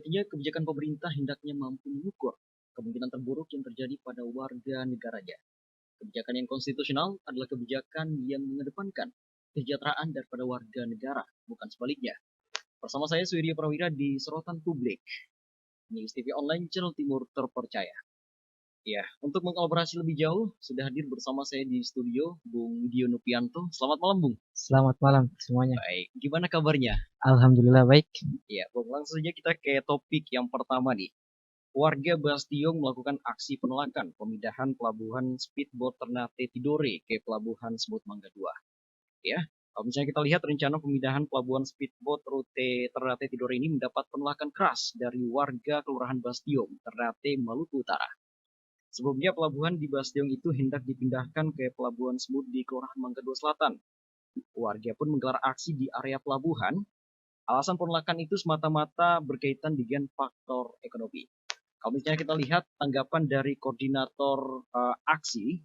Sejatinya kebijakan pemerintah hendaknya mampu mengukur kemungkinan terburuk yang terjadi pada warga negaranya. Kebijakan yang konstitusional adalah kebijakan yang mengedepankan kesejahteraan daripada warga negara, bukan sebaliknya. Bersama saya Surya Prawira di Sorotan Publik, News TV Online Channel Timur Terpercaya. Ya, untuk mengkolaborasi lebih jauh, sudah hadir bersama saya di studio Bung Dio Nupianto. Selamat malam, Bung. Selamat malam semuanya. Baik, gimana kabarnya? Alhamdulillah baik. Ya, Bung, langsung saja kita ke topik yang pertama nih. Warga Bastiong melakukan aksi penolakan pemindahan pelabuhan speedboat Ternate Tidore ke pelabuhan Semut Mangga II. Ya, kalau misalnya kita lihat rencana pemindahan pelabuhan speedboat rute Ternate Tidore ini mendapat penolakan keras dari warga Kelurahan Bastiong, Ternate, Maluku Utara. Sebelumnya pelabuhan di Bastiong itu hendak dipindahkan ke pelabuhan Semut di Kelurahan Mangga II Selatan. Warga pun menggelar aksi di area pelabuhan. Alasan penolakan itu semata-mata berkaitan dengan faktor ekonomi. Kalau misalnya kita lihat tanggapan dari koordinator aksi,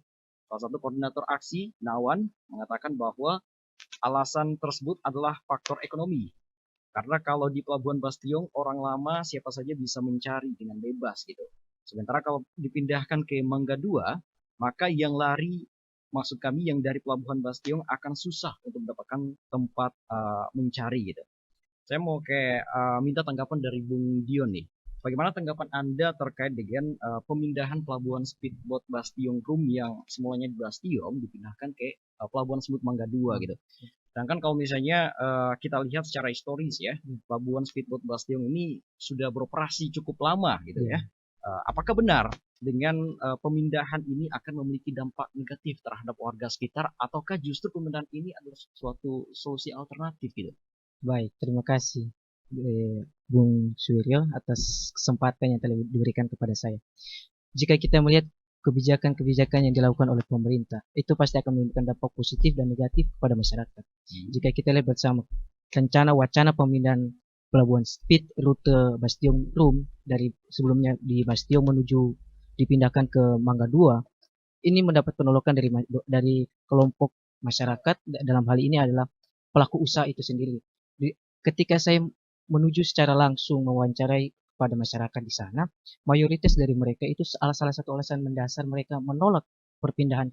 salah satu koordinator aksi, Nawan, mengatakan bahwa alasan tersebut adalah faktor ekonomi. Karena kalau di Pelabuhan Bastiong, orang lama siapa saja bisa mencari dengan bebas gitu. Sementara kalau dipindahkan ke Mangga II, maka yang lari, maksud kami yang dari Pelabuhan Bastiong akan susah untuk mendapatkan tempat mencari gitu. Saya mau minta tanggapan dari Bung Dion nih. Bagaimana tanggapan Anda terkait dengan pemindahan pelabuhan speedboat Bastiong Room yang semulanya di Bastiong dipindahkan ke pelabuhan Semut Mangga II gitu. Sedangkan kalau misalnya kita lihat secara historis ya, pelabuhan speedboat Bastiong ini sudah beroperasi cukup lama gitu ya. Apakah benar dengan pemindahan ini akan memiliki dampak negatif terhadap warga sekitar ataukah justru pemindahan ini adalah suatu solusi alternatif gitu? Baik, terima kasih Bung Suryo atas kesempatan yang telah diberikan kepada saya. Jika kita melihat kebijakan-kebijakan yang dilakukan oleh pemerintah, itu pasti akan memberikan dampak positif dan negatif kepada masyarakat. Jika kita lihat bersama rencana wacana pemindahan pelabuhan speed rute Bastiong Room dari sebelumnya di Bastiong menuju dipindahkan ke Mangga II, ini mendapat penolakan dari kelompok masyarakat. Dalam hal ini adalah pelaku usaha itu sendiri. Ketika saya menuju secara langsung mewawancarai pada masyarakat di sana, mayoritas dari mereka itu salah satu alasan mendasar mereka menolak perpindahan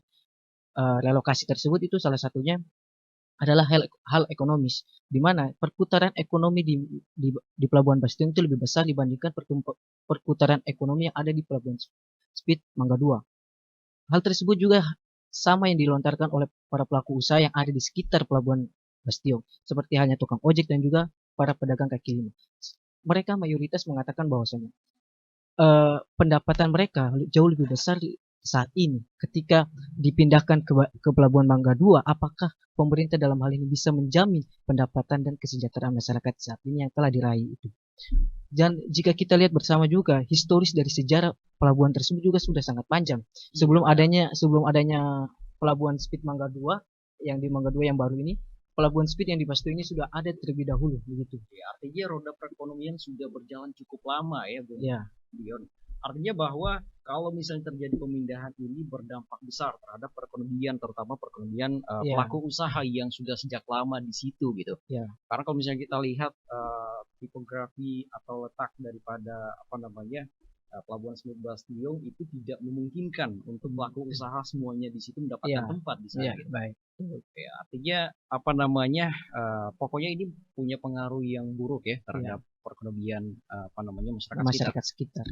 relokasi tersebut itu salah satunya adalah hal ekonomis, di mana perputaran ekonomi di Pelabuhan Bastiong itu lebih besar dibandingkan perputaran ekonomi yang ada di Pelabuhan Speed Mangga II. Hal tersebut juga sama yang dilontarkan oleh para pelaku usaha yang ada di sekitar Pelabuhan Bastiong, seperti halnya tukang ojek dan juga para pedagang kaki lima. Mereka mayoritas mengatakan bahwasanya pendapatan mereka jauh lebih besar saat ini ketika dipindahkan ke Pelabuhan Mangga II. Apakah pemerintah dalam hal ini bisa menjamin pendapatan dan kesejahteraan masyarakat saat ini yang telah diraih itu? Dan jika kita lihat bersama juga historis dari sejarah pelabuhan tersebut juga sudah sangat panjang. Sebelum adanya pelabuhan Speed Mangga II yang di Mangga II yang baru ini, pelabuhan speed yang di Basto ini sudah ada terlebih dahulu begitu. Ya, artinya roda perekonomian sudah berjalan cukup lama ya, Bung Dion. Artinya bahwa kalau misalnya terjadi pemindahan ini berdampak besar terhadap perekonomian, terutama perekonomian pelaku usaha yang sudah sejak lama di situ gitu. Karena kalau misalnya kita lihat tipografi atau letak daripada Pelabuhan Semut Bastiong itu tidak memungkinkan untuk pelaku usaha semuanya di situ mendapatkan tempat di sana. Gitu. Baik. Ya, artinya pokoknya ini punya pengaruh yang buruk ya terhadap perekonomian masyarakat sekitar.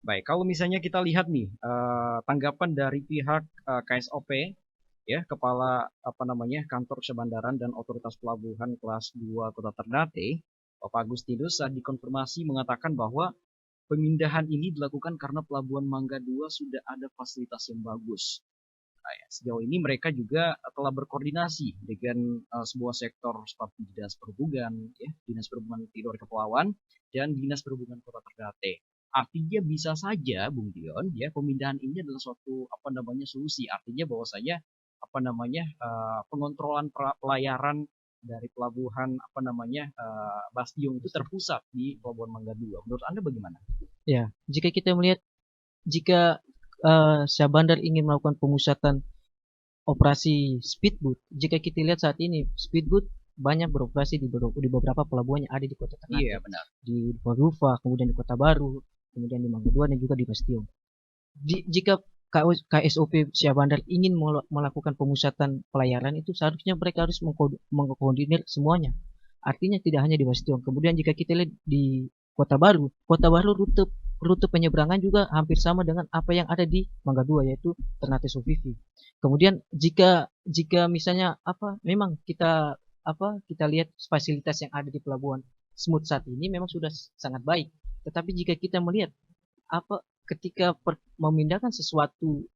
Baik, kalau misalnya kita lihat nih tanggapan dari pihak KSOP ya, Kepala Kantor Sebandaran dan Otoritas Pelabuhan Kelas 2 Kota Ternate, Bapak Agustinus saat dikonfirmasi mengatakan bahwa pemindahan ini dilakukan karena Pelabuhan Mangga II sudah ada fasilitas yang bagus. Nah, ya, sejauh ini mereka juga telah berkoordinasi dengan sebuah sektor seperti Dinas Perhubungan, ya, Dinas Perhubungan Tidore Kepulauan dan Dinas Perhubungan Kota Ternate. Artinya bisa saja, Bung Dion, ya pemindahan ini adalah suatu solusi. Artinya bahwasanya pengontrolan pelayaran dari pelabuhan Bastiong itu terpusat di Pelabuhan Mangga II. Menurut Anda bagaimana? Ya, jika kita melihat jika Syah Bandar ingin melakukan pemusatan operasi speedboat, jika kita lihat saat ini speedboat banyak beroperasi di beberapa pelabuhan yang ada di kota Iya, Ternate, benar. di Ruva, kemudian di Kota Baru, kemudian di Mangga Dua dan juga di Bastion. Jika KSOP Syah Bandar ingin melakukan pemusatan pelayaran itu seharusnya mereka harus mengkoordinir semuanya. Artinya tidak hanya di Bastion. Kemudian jika kita lihat di Kota Baru rute penyeberangan juga hampir sama dengan apa yang ada di Mangga Dua yaitu Ternate Sovivi. Kemudian jika misalnya memang kita lihat fasilitas yang ada di pelabuhan Smooth saat ini memang sudah sangat baik. Tetapi jika kita melihat ketika memindahkan sesuatu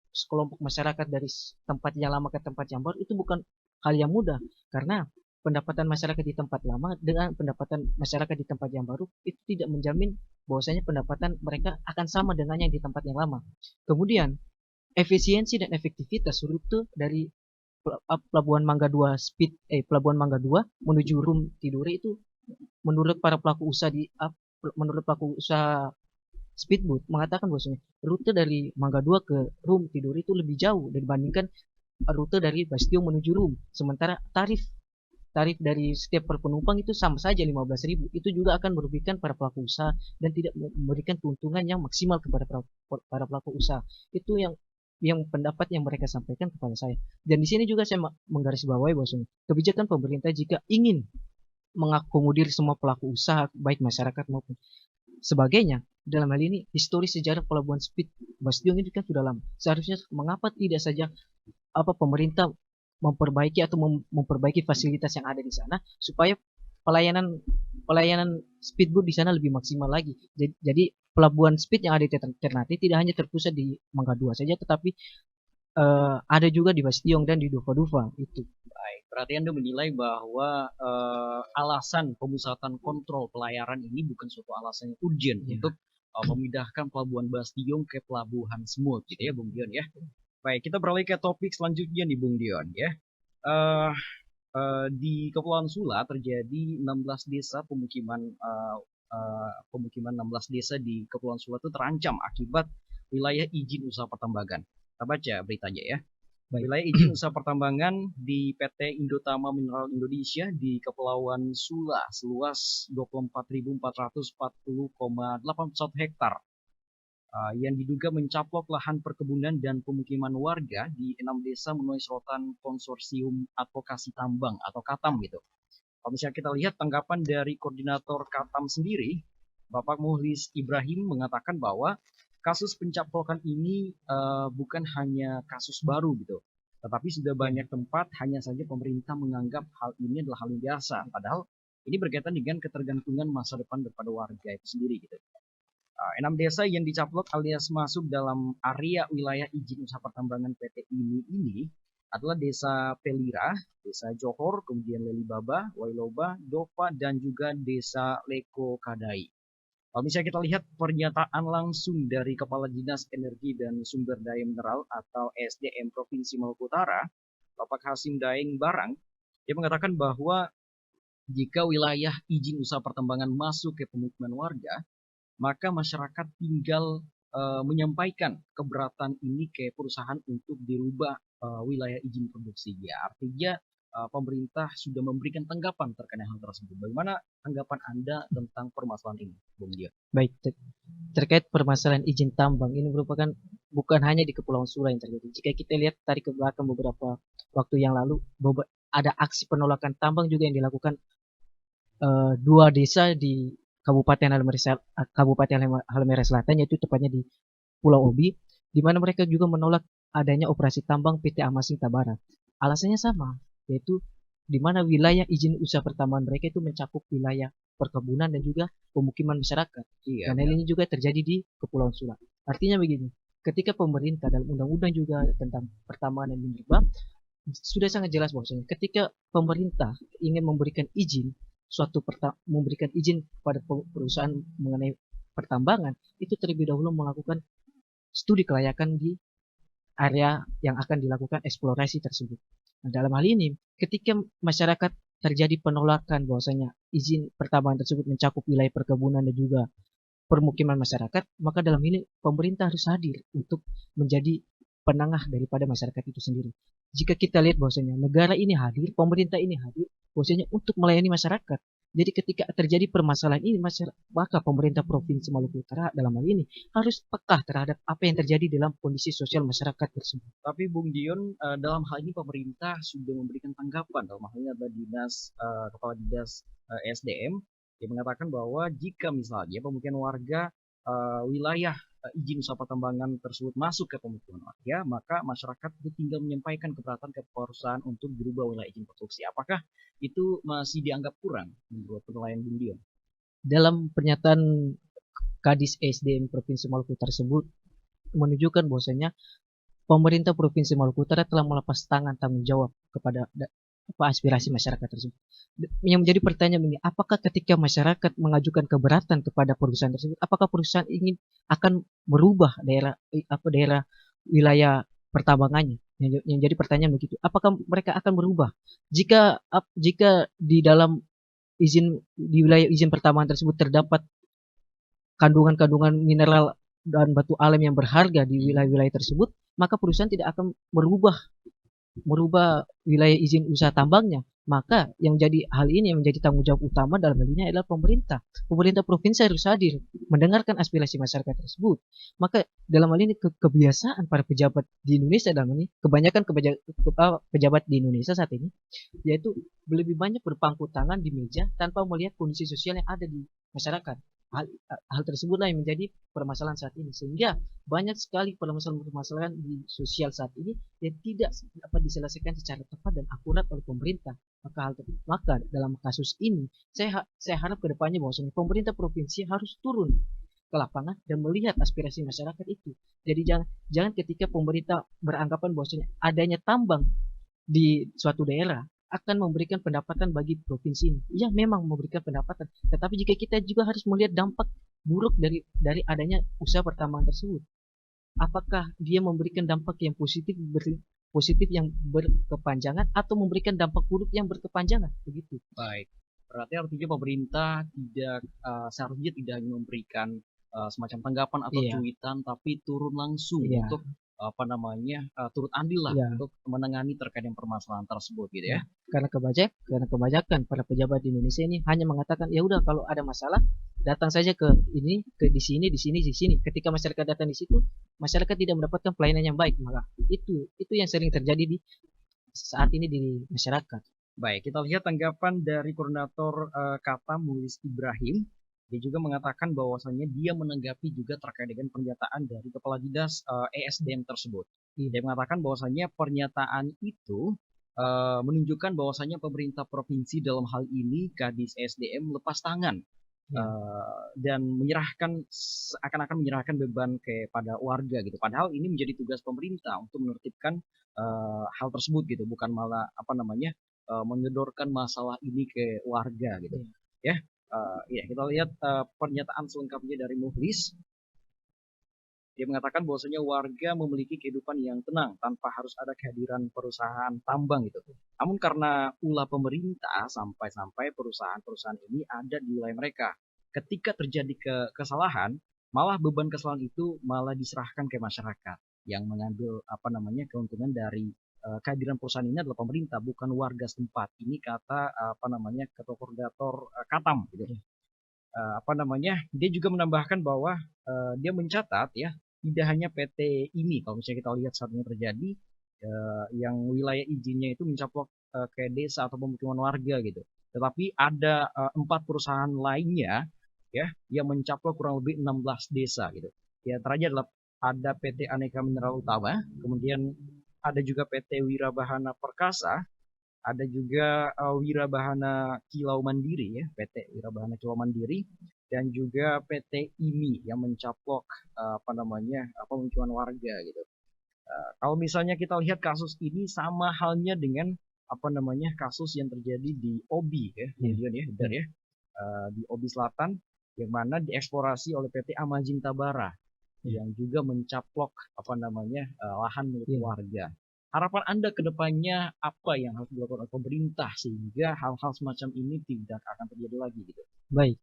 sekelompok masyarakat dari tempat yang lama ke tempat yang baru itu bukan hal yang mudah karena pendapatan masyarakat di tempat lama dengan pendapatan masyarakat di tempat yang baru itu tidak menjamin bahwasanya pendapatan mereka akan sama dengan yang di tempat yang lama. Kemudian efisiensi dan efektivitas rute dari Pelabuhan Mangga 2 Pelabuhan Mangga 2 menuju Rum Tidore itu menurut para pelaku usaha menurut pelaku usaha Speedboat mengatakan bahwasanya rute dari Mangga 2 ke Rum Tidore itu lebih jauh dibandingkan rute dari Bastion menuju Rum. Sementara tarif dari setiap per penumpang itu sama saja 15.000. Itu juga akan merugikan para pelaku usaha dan tidak memberikan keuntungan yang maksimal kepada para pelaku usaha. Itu yang pendapat yang mereka sampaikan kepada saya. Dan di sini juga saya menggarisbawahi bahwasanya kebijakan pemerintah jika ingin mengakomodir semua pelaku usaha baik masyarakat maupun sebagainya. Dalam hal ini historis sejarah pelabuhan Speed Bastion ini kan sudah lama. Seharusnya mengapa tidak saja pemerintah memperbaiki atau memperbaiki fasilitas yang ada di sana supaya pelayanan speedboat di sana lebih maksimal lagi. Jadi pelabuhan speed yang ada di Ternate tidak hanya terpusat di Mangga Dua saja, tetapi ada juga di Bastion dan di Duva-Duva itu. Baik, berarti Anda menilai bahwa alasan pemusatan kontrol pelayaran ini bukan suatu alasan yang urgent untuk memindahkan pelabuhan Bastion ke pelabuhan Smooth gitu ya, Bung Dion ya. Baik, kita beralih ke topik selanjutnya nih, Bung Dion ya. Di Kepulauan Sula terjadi 16 desa pemukiman 16 desa di Kepulauan Sula itu terancam akibat wilayah izin usaha pertambangan. Kita baca beritanya ya. Wilayah izin usaha pertambangan di PT Indotama Mineral Indonesia di Kepulauan Sula seluas 24.440,81 hektar yang diduga mencaplok lahan perkebunan dan pemukiman warga di 6 desa menuai sorotan Konsorsium Advokasi Tambang atau KATAM gitu. Kalau misalnya kita lihat tanggapan dari koordinator KATAM sendiri, Bapak Muhlis Ibrahim mengatakan bahwa kasus pencaplokan ini bukan hanya kasus baru gitu, tetapi sudah banyak tempat hanya saja pemerintah menganggap hal ini adalah hal yang biasa, padahal ini berkaitan dengan ketergantungan masa depan daripada warga itu sendiri gitu. 6 desa yang dicaplok alias masuk dalam area wilayah izin usaha pertambangan PT ini adalah Desa Pelira, Desa Johor, kemudian Lelibaba, Wailoba, Dova, dan juga Desa Leko Kadai. Kalau misalnya kita lihat pernyataan langsung dari Kepala Dinas Energi dan Sumber Daya Mineral atau SDM Provinsi Maluku Utara, Bapak Hasim Daeng Barang, dia mengatakan bahwa jika wilayah izin usaha pertambangan masuk ke pemukiman warga, maka masyarakat tinggal menyampaikan keberatan ini ke perusahaan untuk dirubah wilayah izin produksi. Ya, artinya pemerintah sudah memberikan tanggapan terkait hal tersebut. Bagaimana tanggapan Anda tentang permasalahan ini, Bung Dia? Baik, terkait permasalahan izin tambang ini merupakan bukan hanya di Kepulauan Sula yang terjadi. Jika kita lihat tarik ke belakang beberapa waktu yang lalu, ada aksi penolakan tambang juga yang dilakukan dua desa di Kabupaten Halmahera Selatan, yaitu tepatnya di Pulau Obi, di mana mereka juga menolak adanya operasi tambang PT Amasing Tabara. Alasannya sama, yaitu di mana wilayah izin usaha pertambangan mereka itu mencakup wilayah perkebunan dan juga pemukiman masyarakat. Iya, dan hal ini juga terjadi di Kepulauan Sula. Artinya begini, ketika pemerintah dalam undang-undang juga tentang pertambangan dan minerba sudah sangat jelas bahwasanya ketika pemerintah ingin memberikan izin memberikan izin pada perusahaan mengenai pertambangan, itu terlebih dahulu melakukan studi kelayakan di area yang akan dilakukan eksplorasi tersebut. Nah, dalam hal ini, ketika masyarakat terjadi penolakan bahwasanya izin pertambangan tersebut mencakup wilayah perkebunan dan juga permukiman masyarakat, maka dalam ini pemerintah harus hadir untuk menjadi penengah daripada masyarakat itu sendiri. Jika kita lihat bahwasanya negara ini hadir, pemerintah ini hadir, bahwasanya untuk melayani masyarakat. Jadi ketika terjadi permasalahan ini, maka pemerintah Provinsi Maluku Utara dalam hal ini harus peka terhadap apa yang terjadi dalam kondisi sosial masyarakat tersebut. Tapi Bung Dion, dalam hal ini pemerintah sudah memberikan tanggapan. Dalam hal ini ada Kepala Dinas SDM yang mengatakan bahwa jika misalnya pemukiman warga wilayah izin usaha pertambangan tersebut masuk ke pemukiman warga, maka masyarakat itu tinggal menyampaikan keberatan ke perusahaan untuk berubah wilayah izin produksi. Apakah itu masih dianggap kurang menurut penilaian Bung Dion? Dalam pernyataan Kadis SDM Provinsi Maluku tersebut menunjukkan bahwasanya pemerintah Provinsi Maluku Utara telah melepas tangan tanggung jawab kepada aspirasi masyarakat tersebut. Yang menjadi pertanyaan ini, apakah ketika masyarakat mengajukan keberatan kepada perusahaan tersebut, apakah perusahaan ingin akan merubah daerah wilayah pertambangannya? Yang jadi pertanyaan begitu, apakah mereka akan berubah jika di dalam di wilayah izin pertambangan tersebut terdapat kandungan-kandungan mineral dan batu alam yang berharga di wilayah-wilayah tersebut, maka perusahaan tidak akan merubah wilayah izin usaha tambangnya. Maka yang jadi hal ini yang menjadi tanggung jawab utama dalam hal ini adalah pemerintah. Pemerintah provinsi harus hadir mendengarkan aspirasi masyarakat tersebut. Maka dalam hal ini kebiasaan para pejabat di Indonesia dalam ini, kebanyakan pejabat di Indonesia saat ini, yaitu lebih banyak berpangku tangan di meja tanpa melihat kondisi sosial yang ada di masyarakat. Hal tersebutlah yang menjadi permasalahan saat ini, sehingga banyak sekali permasalahan di sosial saat ini yang tidak dapat diselesaikan secara tepat dan akurat oleh pemerintah. Maka dalam kasus ini saya harap ke depannya bahwasanya pemerintah provinsi harus turun ke lapangan dan melihat aspirasi masyarakat itu. Jadi jangan ketika pemerintah beranggapan bahwasanya adanya tambang di suatu daerah akan memberikan pendapatan bagi provinsi ini. Iya, memang memberikan pendapatan, tetapi jika kita juga harus melihat dampak buruk dari adanya usaha pertambangan tersebut. Apakah dia memberikan dampak yang positif yang berkepanjangan atau memberikan dampak buruk yang berkepanjangan, begitu. Baik, berarti artinya pemerintah seharusnya tidak hanya memberikan semacam tanggapan atau cuitan, tapi turun langsung untuk turut andil lah untuk menangani terkait dengan permasalahan tersebut gitu ya. Karena kebanyakan para pejabat di Indonesia ini hanya mengatakan ya udah kalau ada masalah datang saja di sini. Ketika masyarakat datang di situ, masyarakat tidak mendapatkan pelayanan yang baik. Maka itu yang sering terjadi di saat ini di masyarakat. Baik, kita lihat tanggapan dari koordinator Kata Mulis Ibrahim. Dia juga mengatakan bahwasannya dia menanggapi juga terkait dengan pernyataan dari Kepala Dinas ESDM tersebut. Dia mengatakan bahwasannya pernyataan itu menunjukkan bahwasannya pemerintah provinsi dalam hal ini Kadis SDM lepas tangan dan akan menyerahkan beban kepada warga gitu. Padahal ini menjadi tugas pemerintah untuk menertibkan hal tersebut gitu, bukan malah menyodorkan masalah ini ke warga gitu. Ya. Kita lihat pernyataan selengkapnya dari Muhlis. Dia mengatakan bahwasanya warga memiliki kehidupan yang tenang tanpa harus ada kehadiran perusahaan tambang gitu. Namun karena ulah pemerintah sampai perusahaan-perusahaan ini ada di wilayah mereka. Ketika terjadi kesalahan, malah beban kesalahan itu malah diserahkan ke masyarakat yang mengambil keuntungan dari kehadiran perusahaan ini adalah pemerintah, bukan warga setempat. Ini kata ketua koordinator Katam gitu. Dia juga menambahkan bahwa dia mencatat ya, tidak hanya PT ini, kalau misalnya kita lihat saat ini terjadi yang wilayah izinnya itu mencaplok ke desa atau pemukiman warga gitu. Tetapi ada 4 perusahaan lainnya ya yang mencaplok kurang lebih 16 desa gitu. Ya, terakhir adalah ada PT Aneka Mineral Utama, kemudian ada juga PT Wirabahana Perkasa, ada juga Wirabahana Kilau Mandiri ya, PT Wirabahana Kilau Mandiri, dan juga PT IMI yang mencaplok pemukiman warga gitu. Kalau misalnya kita lihat kasus ini sama halnya dengan kasus yang terjadi di Obi ya, di Obi Selatan yang mana dieksplorasi oleh PT Amajing Tabara yang juga mencaplok lahan milik warga. Harapan Anda ke depannya apa yang harus dilakukan oleh pemerintah sehingga hal-hal semacam ini tidak akan terjadi lagi gitu? Baik.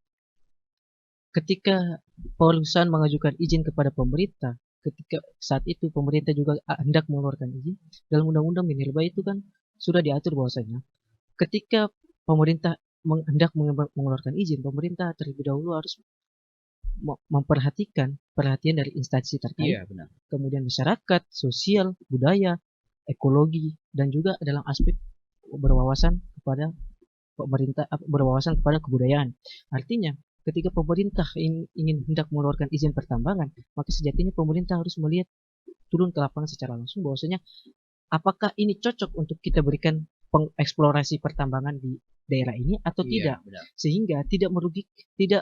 Ketika perusahaan mengajukan izin kepada pemerintah, ketika saat itu pemerintah juga hendak mengeluarkan izin, dalam undang-undang minerba itu kan sudah diatur bahwasanya ketika pemerintah hendak mengeluarkan izin, pemerintah terlebih dahulu harus memperhatikan perhatian dari instansi terkait, Iya, benar. kemudian masyarakat, sosial, budaya, ekologi, dan juga dalam aspek berwawasan kepada pemerintah, berwawasan kepada kebudayaan. Artinya, ketika pemerintah ingin hendak mengeluarkan izin pertambangan, maka sejatinya pemerintah harus melihat turun ke lapangan secara langsung bahwasanya apakah ini cocok untuk kita berikan pengeksplorasi pertambangan di daerah ini atau Iya, tidak, benar. sehingga tidak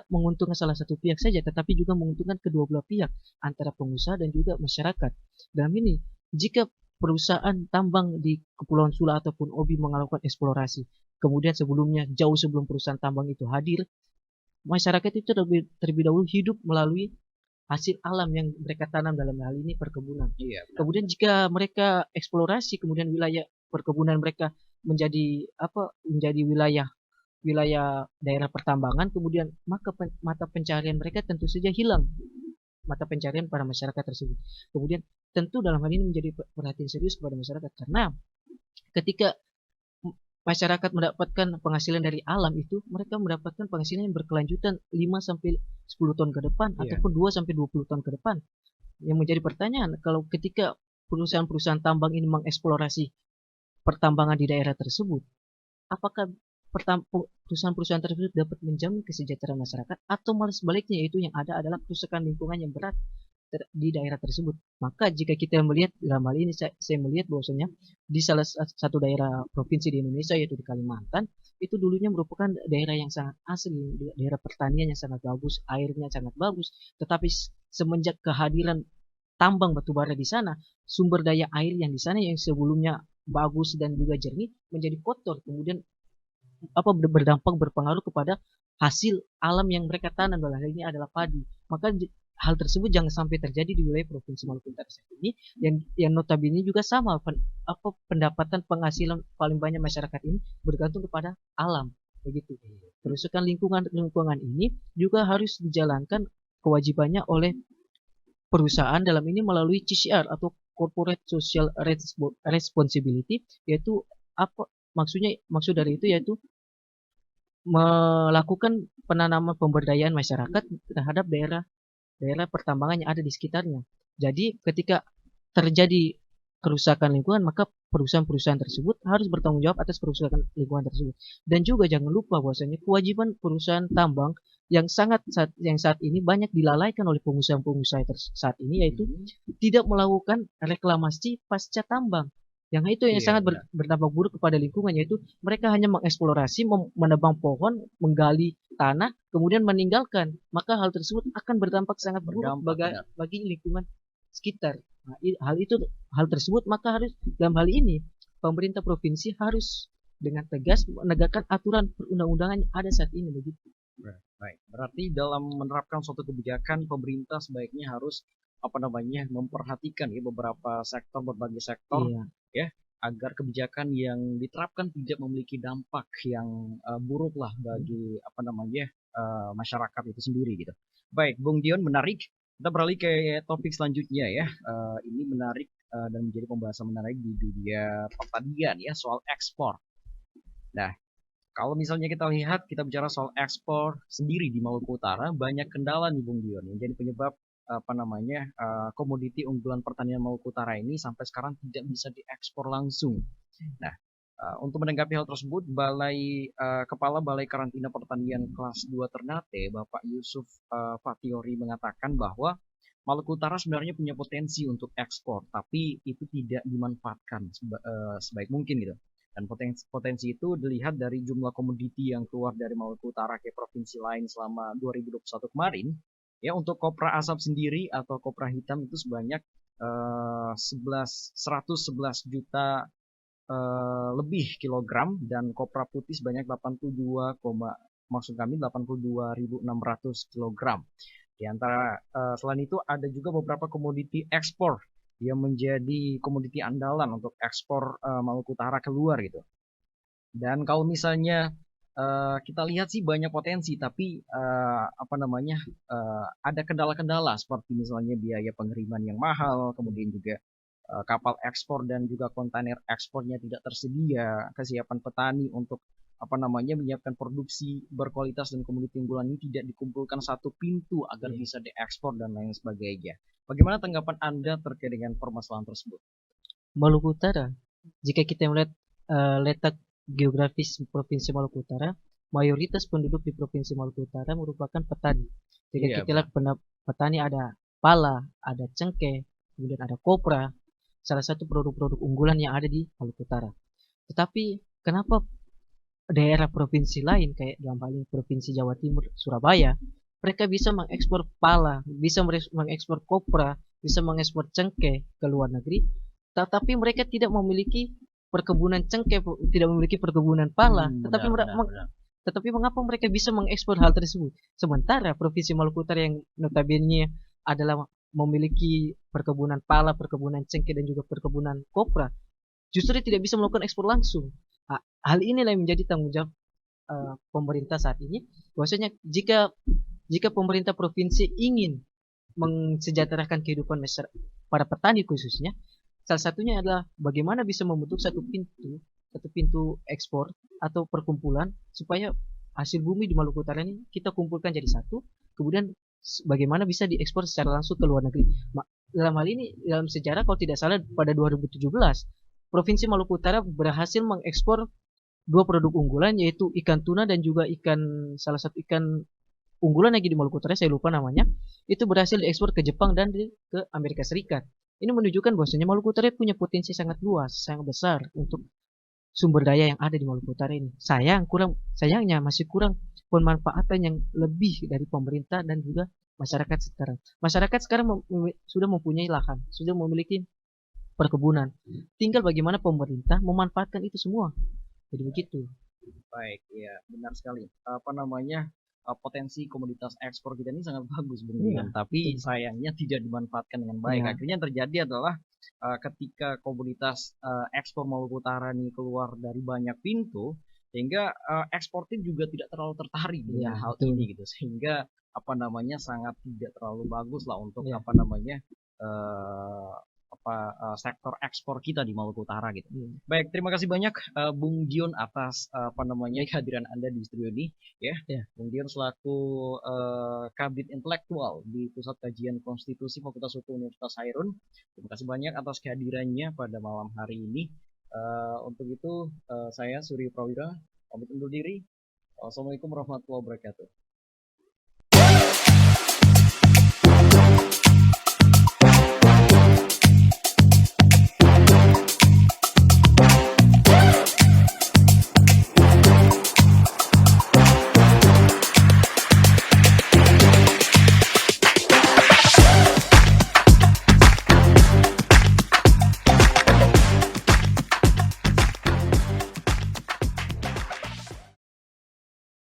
menguntungkan salah satu pihak saja, tetapi juga menguntungkan kedua belah pihak antara pengusaha dan juga masyarakat. Dalam ini, jika perusahaan tambang di Kepulauan Sula ataupun Obi melakukan eksplorasi, kemudian sebelumnya jauh sebelum perusahaan tambang itu hadir, masyarakat itu terlebih dahulu hidup melalui hasil alam yang mereka tanam, dalam hal ini perkebunan. Iya, benar. Kemudian jika mereka eksplorasi, kemudian wilayah perkebunan mereka menjadi wilayah daerah pertambangan, kemudian maka mata pencarian mereka tentu saja hilang, mata pencarian para masyarakat tersebut. Kemudian tentu dalam hal ini menjadi perhatian serius kepada masyarakat, karena ketika masyarakat mendapatkan penghasilan dari alam itu, mereka mendapatkan penghasilan yang berkelanjutan 5 sampai 10 tahun ke depan, Iya. ataupun 2 sampai 20 tahun ke depan. Yang menjadi pertanyaan, kalau ketika perusahaan-perusahaan tambang ini mengeksplorasi pertambangan di daerah tersebut, apakah perusahaan-perusahaan tersebut dapat menjamin kesejahteraan masyarakat, atau malah sebaliknya, yaitu yang ada adalah kerusakan lingkungan yang berat di daerah tersebut. Maka jika kita melihat dalam hal ini, saya melihat bahwasanya di salah satu daerah provinsi di Indonesia, yaitu di Kalimantan, itu dulunya merupakan daerah yang sangat asli, daerah pertanian yang sangat bagus, airnya sangat bagus, tetapi semenjak kehadiran tambang batubara di sana, sumber daya air yang di sana yang sebelumnya bagus dan juga jernih menjadi kotor, kemudian berdampak, berpengaruh kepada hasil alam yang mereka tanam, dalam hal ini adalah padi. Maka hal tersebut jangan sampai terjadi di wilayah Provinsi Maluku Utara saat ini, yang notabene juga sama, pendapatan penghasilan paling banyak masyarakat ini bergantung kepada alam, begitu. Kerusakan lingkungan ini juga harus dijalankan kewajibannya oleh perusahaan, dalam ini melalui CSR atau Corporate Social Responsibility, yaitu maksud dari itu yaitu melakukan penanaman pemberdayaan masyarakat terhadap daerah pertambangan yang ada di sekitarnya. Jadi ketika terjadi kerusakan lingkungan, maka perusahaan-perusahaan tersebut harus bertanggung jawab atas kerusakan lingkungan tersebut. Dan juga jangan lupa bahwasanya kewajiban perusahaan tambang yang saat ini banyak dilalaikan oleh pengusaha-pengusaha saat ini, yaitu tidak melakukan reklamasi pasca tambang. Yang itu yang sangat berdampak buruk kepada lingkungan, yaitu mereka hanya mengeksplorasi, menebang pohon, menggali tanah, kemudian meninggalkan. Maka hal tersebut akan berdampak sangat buruk bagi lingkungan sekitar. Nah, hal tersebut maka harus, dalam hal ini pemerintah provinsi harus dengan tegas menegakkan aturan perundang-undangan yang ada saat ini, begitu. Baik, berarti dalam menerapkan suatu kebijakan, pemerintah sebaiknya harus memperhatikan ya beberapa sektor, berbagai sektor, ya, agar kebijakan yang diterapkan tidak memiliki dampak yang buruk lah bagi masyarakat itu sendiri gitu. Baik, Bung Dion, menarik. Kita beralih ke topik selanjutnya ya. Ini menarik dan menjadi pembahasan menarik di dunia pertanian ya, soal ekspor. Nah, kalau misalnya kita lihat, kita bicara soal ekspor sendiri di Maluku Utara, banyak kendala nih Bung Dion yang jadi penyebab komoditi unggulan pertanian Maluku Utara ini sampai sekarang tidak bisa diekspor langsung. Nah, untuk menanggapi hal tersebut, Kepala Balai Karantina Pertanian Kelas 2 Ternate, Bapak Yusuf Fatiori, mengatakan bahwa Maluku Utara sebenarnya punya potensi untuk ekspor, tapi itu tidak dimanfaatkan sebaik mungkin gitu. Dan potensi itu dilihat dari jumlah komoditi yang keluar dari Maluku Utara ke provinsi lain selama 2021 kemarin. Ya, untuk kopra asap sendiri atau kopra hitam itu sebanyak 111 juta lebih kilogram, dan kopra putih sebanyak 82.600 kilogram. Di antara selain itu ada juga beberapa komoditi ekspor yang menjadi komoditi andalan untuk ekspor Maluku Utara keluar gitu. Dan kalau misalnya kita lihat sih banyak potensi, tapi apa namanya ada kendala-kendala seperti misalnya biaya pengiriman yang mahal, kemudian juga kapal ekspor dan juga kontainer ekspornya tidak tersedia, kesiapan petani untuk apa namanya menyiapkan produksi berkualitas dan komoditi unggulan ini tidak dikumpulkan satu pintu agar Iya. bisa diekspor dan lain sebagainya. Bagaimana tanggapan Anda terkait dengan permasalahan tersebut? Maluku Utara, jika kita melihat letak geografis Provinsi Maluku Utara, mayoritas penduduk di Provinsi Maluku Utara merupakan petani. Jika Iya, kita lihat benar. petani ada pala, ada cengkeh, kemudian ada kopra, salah satu produk-produk unggulan yang ada di Maluku Utara. Tetapi kenapa daerah provinsi lain kayak dalam hal ini Provinsi Jawa Timur, Surabaya, mereka bisa mengekspor pala, bisa mengekspor kopra, bisa mengekspor cengkeh ke luar negeri, tetapi mereka tidak memiliki perkebunan cengkeh, tidak memiliki perkebunan pala, tetapi Benar, benar, benar. mengapa mereka bisa mengekspor hal tersebut? Sementara Provinsi Maluku Utara yang notabene adalah memiliki perkebunan pala, perkebunan cengkeh dan juga perkebunan kopra, justru tidak bisa melakukan ekspor langsung. Hal inilah yang menjadi tanggung jawab pemerintah saat ini. Bahwasanya jika jika pemerintah provinsi ingin mensejahterakan kehidupan masyarakat, para petani khususnya, salah satunya adalah bagaimana bisa membentuk satu pintu ekspor atau perkumpulan supaya hasil bumi di Maluku Utara ini kita kumpulkan jadi satu, kemudian bagaimana bisa diekspor secara langsung ke luar negeri. Dalam hal ini, dalam sejarah kalau tidak salah pada 2017, Provinsi Maluku Utara berhasil mengekspor dua produk unggulan yaitu ikan tuna dan juga salah satu ikan unggulan lagi di Maluku Utara, saya lupa namanya, itu berhasil diekspor ke Jepang dan ke Amerika Serikat. Ini menunjukkan bahwasanya Maluku Utara punya potensi sangat luas, sangat besar untuk sumber daya yang ada di Maluku Utara ini. Sayangnya masih kurang pemanfaatan yang lebih dari pemerintah dan juga masyarakat sekarang. Masyarakat sekarang sudah mempunyai lahan, sudah memiliki perkebunan. Tinggal bagaimana pemerintah memanfaatkan itu semua. Jadi begitu. Baik, ya benar sekali. Apa namanya potensi komoditas ekspor kita ini sangat bagus, Bung Iya, Dion. Tapi betul. sayangnya tidak dimanfaatkan dengan baik. Ya, Akhirnya yang terjadi adalah ketika komoditas ekspor Maluku Utara ini keluar dari banyak pintu, sehingga eksportir juga tidak terlalu tertarik iya, dengan hal ini betul. gitu. Sehingga apa namanya sangat tidak terlalu bagus lah untuk Iya, apa namanya eh, sektor ekspor kita di Maluku Utara gitu. iya. Baik, terima kasih banyak Bung Dion atas apa namanya kehadiran Anda di studio ini ya. Ya. Bung Dion selaku Kabid Intelektual di Pusat Kajian Konstitusi Fakultas Hukum Universitas Hairun. Terima kasih banyak atas kehadirannya pada malam hari ini. Untuk itu saya Suryo Prawira pamit undur diri. Wassalamualaikum warahmatullahi wabarakatuh.